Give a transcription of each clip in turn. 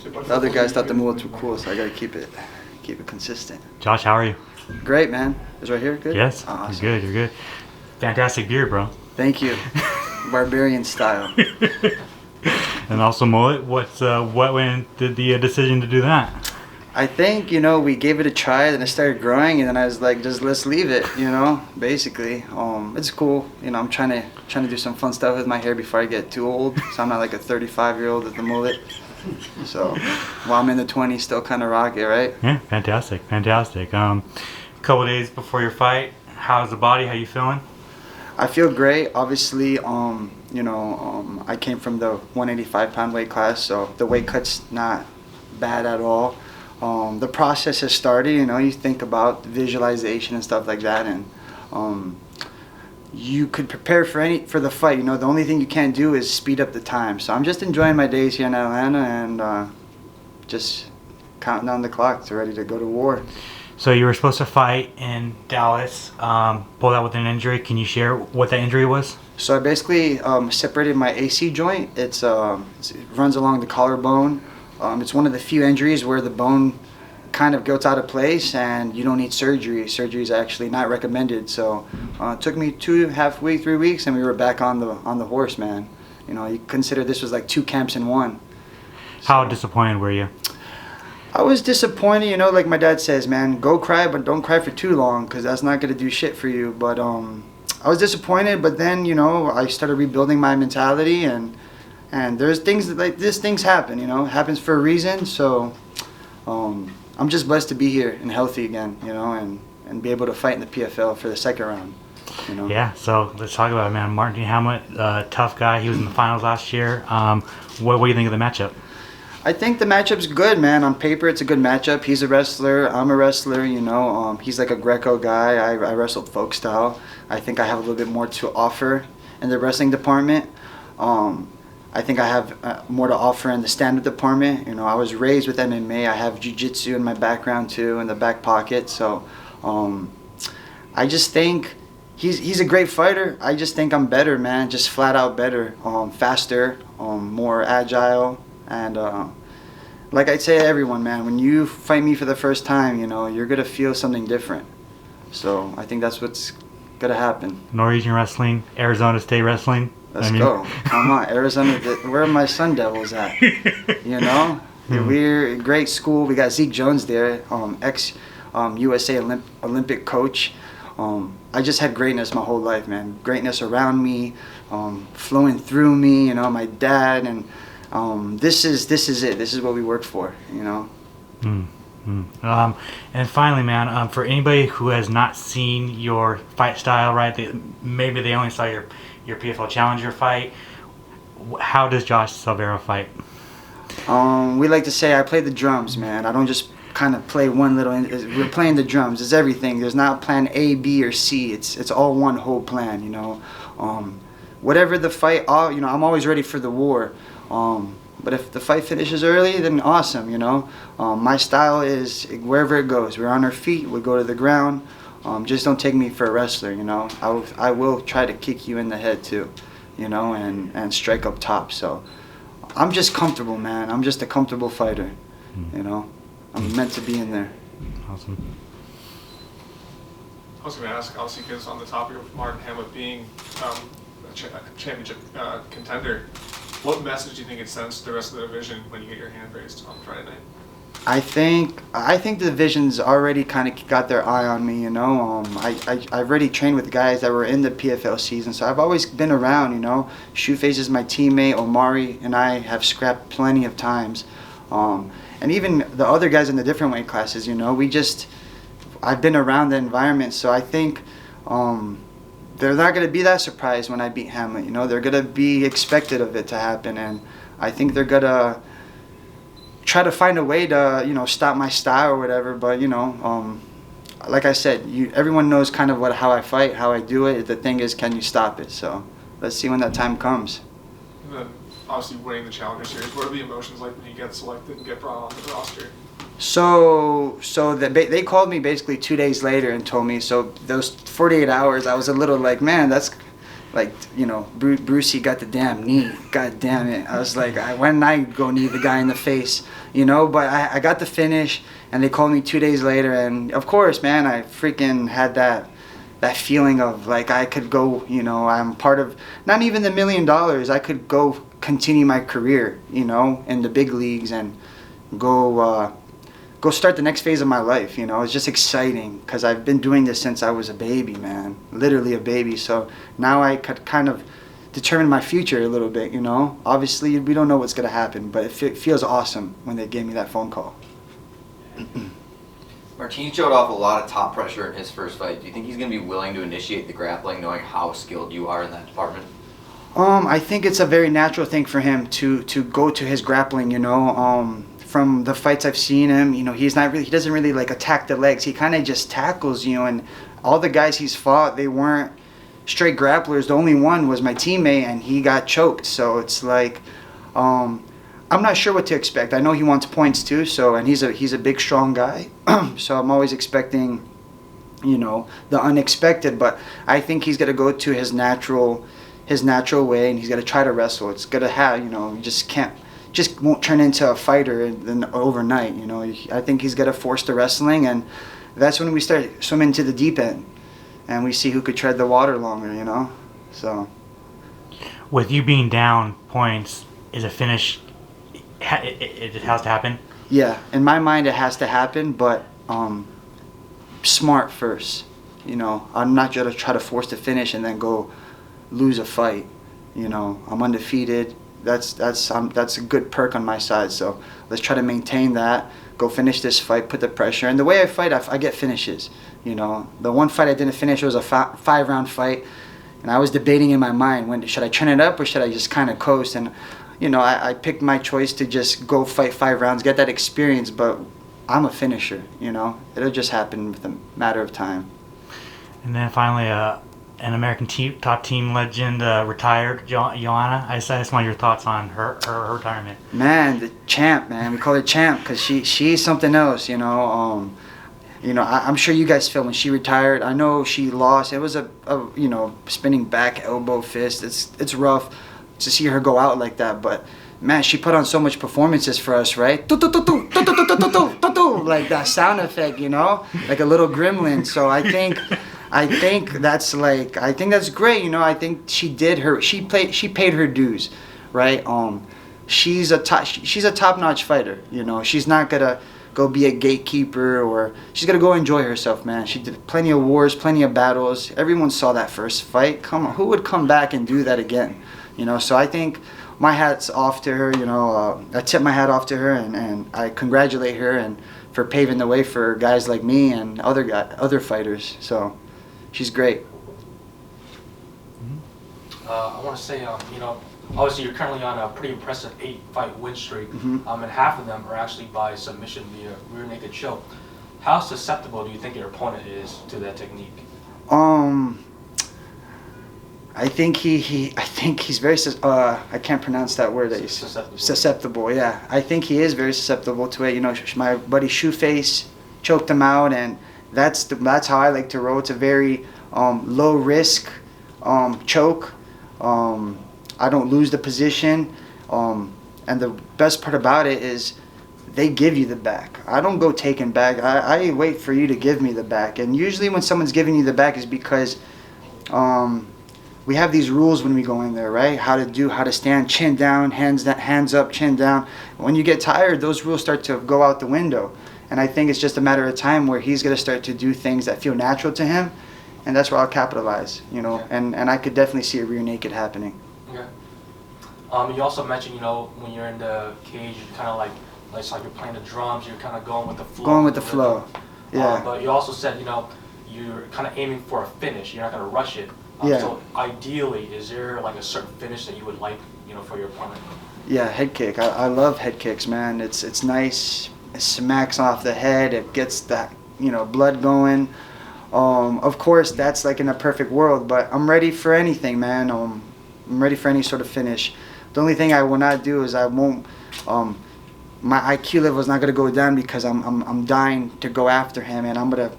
The other guys thought the mullets were cool, so I gotta keep it consistent. Josh, how are you? Great, man. Is right here good? Yes. Awesome. You're good. Fantastic beard, bro. Thank you. Barbarian style. And also mullet. What went did the decision to do that? I think, we gave it a try, then it started growing, and then I was like, just let's leave it, basically. It's cool. I'm trying to do some fun stuff with my hair before I get too old, so I'm not like a 35-year-old with the mullet. So while I'm in the 20s, still kind of rock it, right? Yeah, fantastic. A couple days before your fight, how's the body? How you feeling? I feel great. Obviously, I came from the 185-pound weight class, so the weight cut's not bad at all. The process has started. You think about visualization and stuff like that, and you could prepare for the fight. The only thing you can't do is speed up the time. So I'm just enjoying my days here in Atlanta and just counting down the clock to ready to go to war. So you were supposed to fight in Dallas, pulled out with an injury. Can you share what that injury was? So I basically separated my AC joint. It runs along the collarbone. It's one of the few injuries where the bone kind of gets out of place and you don't need surgery. Surgery is actually not recommended. So it took me 2.5 weeks, 3 weeks, and we were back on the horse, man. You consider this was like 2 camps in one. How disappointed were you? I was disappointed, like my dad says, man, go cry, but don't cry for too long because that's not going to do shit for you. But I was disappointed, but then, I started rebuilding my mentality and there's things like this, things happen, happens for a reason. So I'm just blessed to be here and healthy again, and be able to fight in the PFL for the second round. Yeah, so let's talk about it, man. Martin Hamlet, tough guy. He was in the finals last year. What do you think of the matchup? I think the matchup's good, man. On paper, it's a good matchup. He's a wrestler. I'm a wrestler, He's like a Greco guy. I wrestled folk style. I think I have a little bit more to offer in the wrestling department. I think I have more to offer in the stand-up department. I was raised with MMA. I have jiu-jitsu in my background too, in the back pocket. So I just think he's a great fighter. I just think I'm better, man. Just flat out better, faster, more agile. And like I say to everyone, man, when you fight me for the first time, you're going to feel something different. So I think that's what's going to happen. Norwegian wrestling, Arizona State wrestling. Let's go. Come on, Arizona. Where are my Sun Devils at? We're a great school. We got Zeke Jones there, ex-USA Olympic coach. I just had greatness my whole life, man. Greatness around me, flowing through me, my dad. And this is it. This is what we work for, And finally, man, for anybody who has not seen your fight style, right? Maybe they only saw your PFL Challenger fight. How does Josh Silveira fight? We like to say I play the drums, man. I don't just kind of play one little. We're playing the drums. It's everything. There's not plan A, B, or C. It's all one whole plan, Whatever the fight, I'm always ready for the war. But if the fight finishes early, then awesome, My style is wherever it goes. We're on our feet. We go to the ground. Just don't take me for a wrestler, I will try to kick you in the head too, and strike up top. So I'm just comfortable, man. I'm just a comfortable fighter, I'm meant to be in there. Awesome. I was going to ask, obviously, because on the topic of Martin Hamlet being a championship contender, what message do you think it sends to the rest of the division when you get your hand raised on Friday night? I think the division's already kind of got their eye on me, I've already trained with guys that were in the PFL season, so I've always been around, Shoeface is my teammate. Omari and I have scrapped plenty of times. And even the other guys in the different weight classes, I've been around the environment, so I think they're not going to be that surprised when I beat Hamlet, They're going to be expected of it to happen, and I think they're going to try to find a way to, stop my style or whatever. But, like I said, everyone knows kind of how I fight, how I do it. The thing is, can you stop it? So let's see when that time comes. And then, obviously, winning the Challenger Series, what are the emotions like when you get selected and get brought onto the roster? So they called me basically 2 days later and told me. So those 48 hours, I was a little like, man, that's like, you know, Brucey got the damn knee. God damn it. I was like, when did I go knee the guy in the face? You know, but I got the finish, and they called me 2 days later. And, of course, man, I freaking had that feeling of, like, I could go, you know, I'm part of, not even the $1 million. I could go continue my career, you know, in the big leagues and go start the next phase of my life, you know. It's just exciting because I've been doing this since I was a baby, man, literally a baby. So now I could kind of determine my future a little bit, you know. Obviously, we don't know what's going to happen, but it feels awesome when they gave me that phone call. Martin showed off a lot of top pressure in his first fight. Do you think he's going to be willing to initiate the grappling, knowing how skilled you are in that department? I think it's a very natural thing for him to go to his grappling, you know. From the fights I've seen him, you know, he doesn't really like attack the legs. He kind of just tackles you, and all the guys he's fought, they weren't straight grapplers. The only one was my teammate, and he got choked. So it's like, I'm not sure what to expect. I know he wants points too, so, and he's a big, strong guy. So I'm always expecting, you know, the unexpected, but I think he's going to go to his natural way, and he's going to try to wrestle. It's going to have, you know, you just won't turn into a fighter then overnight, you know. I think he's got to force the wrestling, and that's when we start swimming to the deep end, and we see who could tread the water longer, you know. So, with you being down points, is a finish? It has to happen. Yeah, in my mind, it has to happen, but smart first. You know, I'm not gonna try to force the finish and then go lose a fight. You know, I'm undefeated. That's a good perk on my side. So let's try to maintain that. Go finish this fight. Put the pressure. And the way I fight, I get finishes. You know, the one fight I didn't finish was a 5-round fight, and I was debating in my mind, should I turn it up or should I just kind of coast? And you know, I picked my choice to just go fight 5 rounds, get that experience. But I'm a finisher. You know, it'll just happen with a matter of time. And then finally, an American top team legend retired, Joanna. I just want your thoughts on her retirement. Man, the champ, man. We call her champ because she's something else, you know. I'm sure you guys feel when she retired. I know she lost. It was a you know, spinning back elbow fist. It's rough to see her go out like that, but man, she put on so much performances for us, right? Like that sound effect, you know, like a little gremlin. So I think that's great, you know. I think she paid her dues, right? She's a top-notch fighter, you know. She's not gonna go be a gatekeeper, or she's gonna go enjoy herself, man. She did plenty of wars, plenty of battles. Everyone saw that first fight. Come on, who would come back and do that again? You know, so I think my hat's off to her, you know. I tip my hat off to her, and I congratulate her and for paving the way for guys like me and other fighters. So she's great. I want to say, you know, obviously you're currently on a pretty impressive 8-fight win streak, Mm-hmm. And half of them are actually by submission via rear naked choke. How susceptible do you think your opponent is to that technique? I think he's very I can't pronounce that word. Susceptible. Yeah, I think he is very susceptible to it. You know, my buddy Shoeface choked him out, and that's how I like to roll. It's a very low risk choke. I don't lose the position, and the best part about it is they give you the back. I don't go taking back. I wait for you to give me the back, and usually when someone's giving you the back is because we have these rules when we go in there, right? How to stand, chin down, hands up, chin down. When you get tired, those rules start to go out the window. And I think it's just a matter of time where he's going to start to do things that feel natural to him, and that's where I'll capitalize, you know. Okay. And I could definitely see a rear naked happening. Okay. You also mentioned, you know, when you're in the cage, you're kind of like it's like you're playing the drums. You're kind of going with the flow. Going with the flow. Yeah. But you also said, you know, you're kind of aiming for a finish. You're not going to rush it. Yeah. So ideally, is there like a certain finish that you would like, you know, for your opponent? Yeah, head kick. I love head kicks, man. It's nice. It smacks off the head. It gets that, you know, blood going. Of course, that's like in a perfect world, but I'm ready for anything, man. I'm ready for any sort of finish. The only thing I will not do is I won't. My IQ level is not gonna go down because I'm dying to go after him, and I'm gonna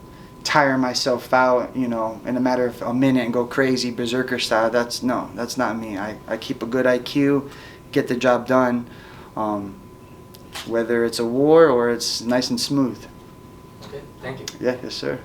tire myself out, you know, in a matter of a minute and go crazy berserker style. That's not me. I keep a good IQ, get the job done, whether it's a war or it's nice and smooth. Okay, thank you. Yeah, yes sir.